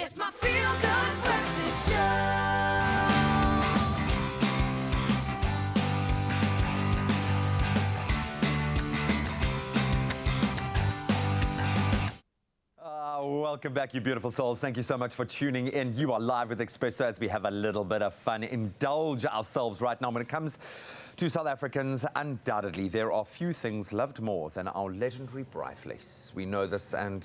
It's my feel-good breakfast show. Welcome back, you beautiful souls. Thank you so much for tuning in. You are live with Expresso as we have a little bit of fun. Indulge ourselves right now. When it comes to South Africans, undoubtedly, there are few things loved more than our legendary braai fleece. We know this, and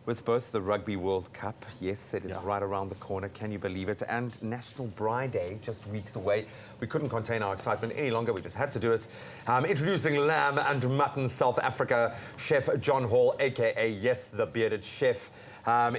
with both the Rugby World Cup, yes, it is right around the corner, can you believe it, and National Braai Day just weeks away. We couldn't contain our excitement any longer. We just had to do it. Introducing lamb and mutton, South Africa Chef John Hall, a.k.a. Yes, the Bearded Chef,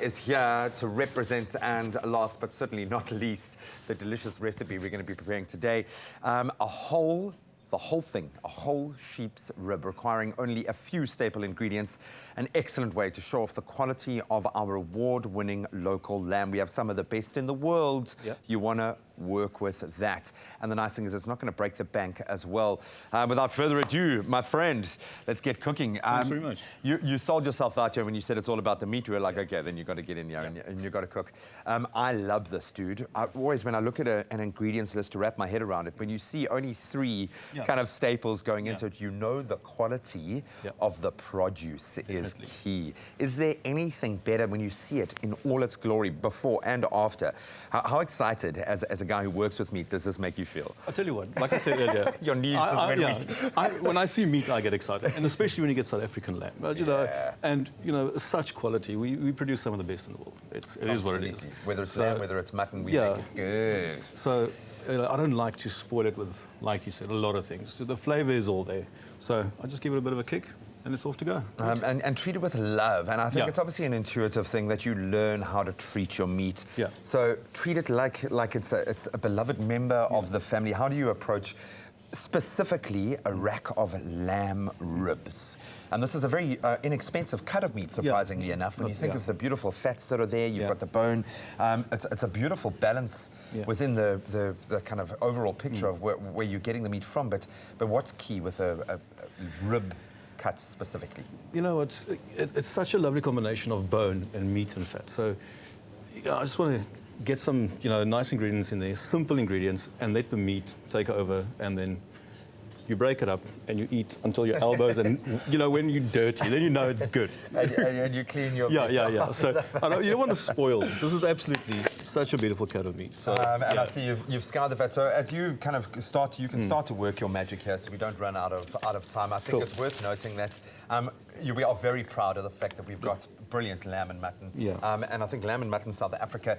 is here to represent, and last but certainly not least, the delicious recipe we're going to be preparing today. The whole thing, a whole sheep's rib, requiring only a few staple ingredients. An excellent way to show off the quality of our award-winning local lamb. We have some of the best in the world. You want to work with that. And the nice thing is it's not going to break the bank as well. Without further ado, my friend, let's get cooking. Thanks very much. You sold yourself out here when you said it's all about the meat. We were like, okay, then you've got to get in here and you've got to cook. I love this, dude. Always, when I look at an ingredients list to wrap my head around it, when you see only three kind of staples going into it, you know the quality of the produce is key. Is there anything better when you see it in all its glory before and after? How excited, as a guy who works with meat, does this make you feel? I'll tell you what, like I said earlier, your knees just went weak. When I see meat, I get excited, and especially when you get South African lamb. But, you know, and you know, such quality. We produce some of the best in the world. It is what it is. Whether it's lamb, whether it's mutton, we make it good. So I don't like to spoil it with, like you said, a lot of things. So the flavour is all there. So I just give it a bit of a kick, and it's off to go. And treat it with love. And I think it's obviously an intuitive thing that you learn how to treat your meat. So treat it like it's a beloved member of the family. How do you approach specifically a rack of lamb ribs? And this is a very inexpensive cut of meat, surprisingly enough. When you think of the beautiful fats that are there, you've got the bone. It's a beautiful balance within the kind of overall picture of where you're getting the meat from. But what's key with a rib cut specifically? You know, it's such a lovely combination of bone and meat and fat. So I just want to get some, nice ingredients in there, simple ingredients, and let the meat take over, and then you break it up and you eat until your elbows, and when you're dirty, then you know it's good. and you clean your meat. So you don't want to spoil this. This is absolutely such a beautiful cut of meat. So, and I see you've scoured the fat. So as you kind of start to work your magic here, so we don't run out of time. I think it's worth noting that we are very proud of the fact that we've got brilliant lamb and mutton. And I think lamb and mutton South Africa,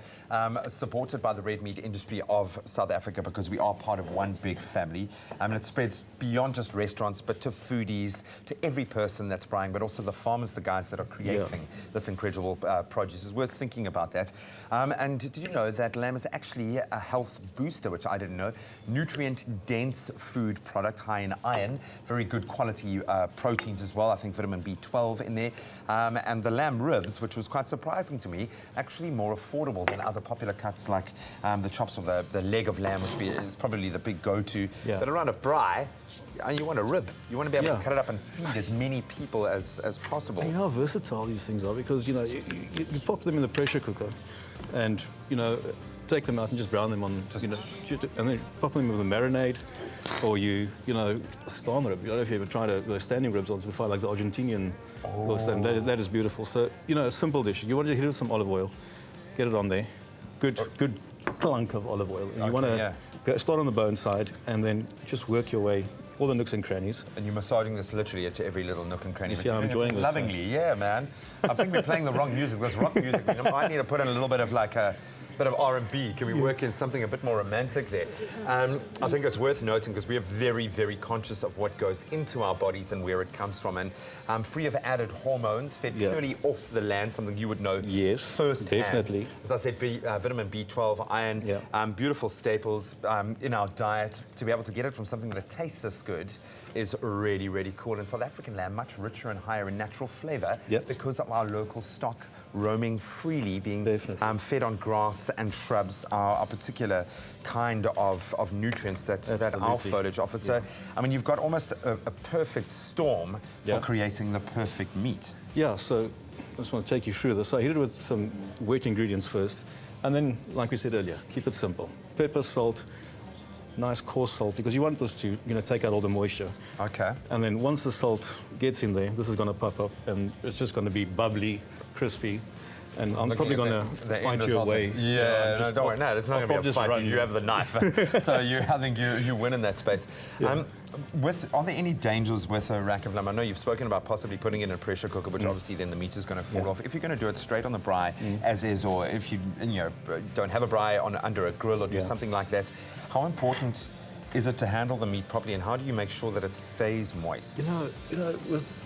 supported by the red meat industry of South Africa, because we are part of one big family. And it spreads beyond just restaurants, but to foodies, to every person that's buying, but also the farmers, the guys that are creating this incredible produce. It's worth thinking about that. And did you know that lamb is actually a health booster, which I didn't know? Nutrient-dense food product, high in iron, very good quality proteins as well. I think vitamin B12 in there. And the lamb ribs, which was quite surprising to me, actually more affordable than other popular cuts like the chops or the leg of lamb, which is probably the big go-to. But around a braai, you want a rib. You want to be able to cut it up and feed as many people as possible. And you know how versatile these things are, because you pop them in the pressure cooker, and take them out and just brown them on, and then pop them with a marinade, or stand rib. I don't know if you ever tried those standing ribs onto the fire, like the Argentinian. That is beautiful. So a simple dish. You want to hit it with some olive oil, get it on there, good clunk of olive oil. And you want to start on the bone side, and then just work your way all the nooks and crannies. And you're massaging this literally to every little nook and cranny. You see, I'm enjoying this. Lovingly, man. I think we're playing the wrong music. This rock music. We might need to put in a little bit of bit of R&B. Can we work in something a bit more romantic there? I think it's worth noting, because we are very, very conscious of what goes into our bodies and where it comes from, and free of added hormones, fed purely off the land, something you would know firsthand. Definitely. As I said, vitamin B12, iron, beautiful staples in our diet. To be able to get it from something that tastes this good is really, really cool. And South African lamb, much richer and higher in natural flavour because of our local stock roaming freely, being fed on grass and shrubs, our particular kind of nutrients that our foliage offers. So, I mean, you've got almost a perfect storm for creating the perfect meat. Yeah, so just want to take you through this. So I heat it with some wet ingredients first. And then, like we said earlier, keep it simple. Pepper, salt, nice coarse salt, because you want this to, take out all the moisture. Okay. And then once the salt gets in there, this is going to pop up, and it's just going to be bubbly, crispy. And I'm probably going to find you a way. Yeah, no, don't worry. No, there's not going to be a fight. You have the knife. So I think you win in that space. Yeah. Are there any dangers with a rack of lamb? I know you've spoken about possibly putting it in a pressure cooker, which obviously then the meat is going to fall off. If you're going to do it straight on the braai, as is, or if you don't have a braai under a grill or do something like that, how important is it to handle the meat properly, and how do you make sure that it stays moist? With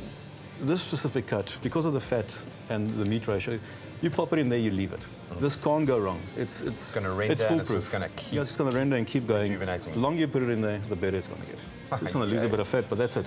this specific cut, because of the fat and the meat ratio, you pop it in there, you leave it. This can't go wrong. It's going to render. It's foolproof. It's just going to keep. Yeah, it's going to render and keep going. Rejuvenating. The longer you put it in there, the better it's going to get. It's going to lose a bit of fat, but that's it.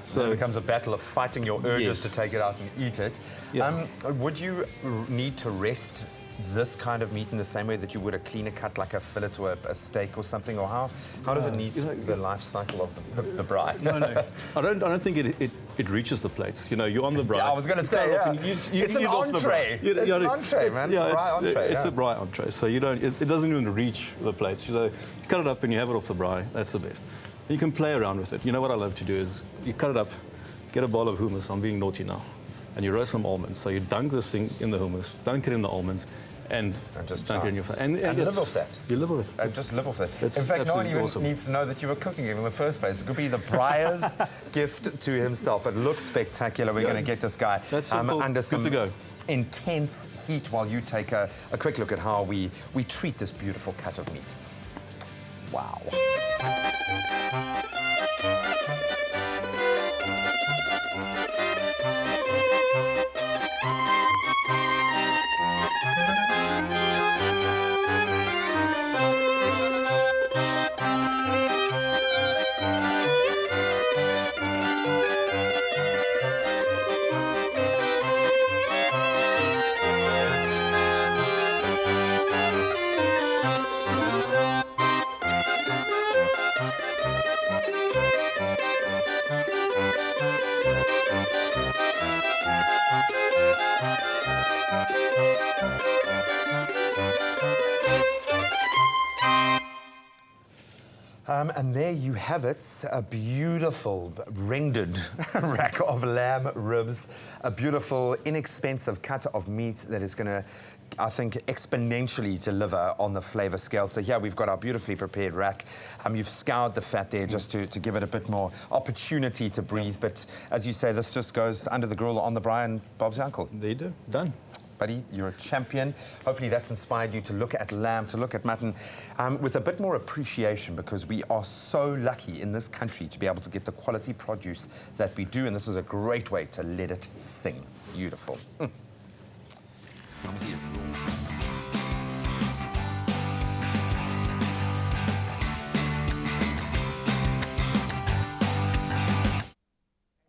So it becomes a battle of fighting your urges to take it out and eat it. Yeah. Would you need to rest this kind of meat in the same way that you would a cleaner cut, like a fillet or a steak or something, or how does it need the life cycle of the braai? No. I don't think it reaches the plates. You're on the braai. Yeah, I was going to say, it's an entree. It's an entree, man. It's a braai entree. It's a braai entree, so it doesn't even reach the plates. You cut it up and you have it off the braai. That's the best. You can play around with it. What I love to do is you cut it up, get a bowl of hummus. I'm being naughty now, and you roast some almonds. So you dunk this thing in the hummus, dunk it in the almonds, and just dunk it in your face. And live off that. You live off it. And just live off it. It's in fact, no one even awesome. needs to know that you were cooking it in the first place. It could be the braai's gift to himself. It looks spectacular. We're going to get this guy under some intense heat while you take a quick look at how we treat this beautiful cut of meat. Wow. And there you have it, a beautiful rendered rack of lamb ribs, a beautiful, inexpensive cut of meat that is going to, I think, exponentially deliver on the flavour scale. So here we've got our beautifully prepared rack. You've scoured the fat there just to give it a bit more opportunity to breathe. But as you say, this just goes under the grill on the braai and Bob's your uncle. There you do. Done. Buddy, you're a champion. Hopefully that's inspired you to look at lamb, to look at mutton with a bit more appreciation, because we are so lucky in this country to be able to get the quality produce that we do, and this is a great way to let it sing. Beautiful.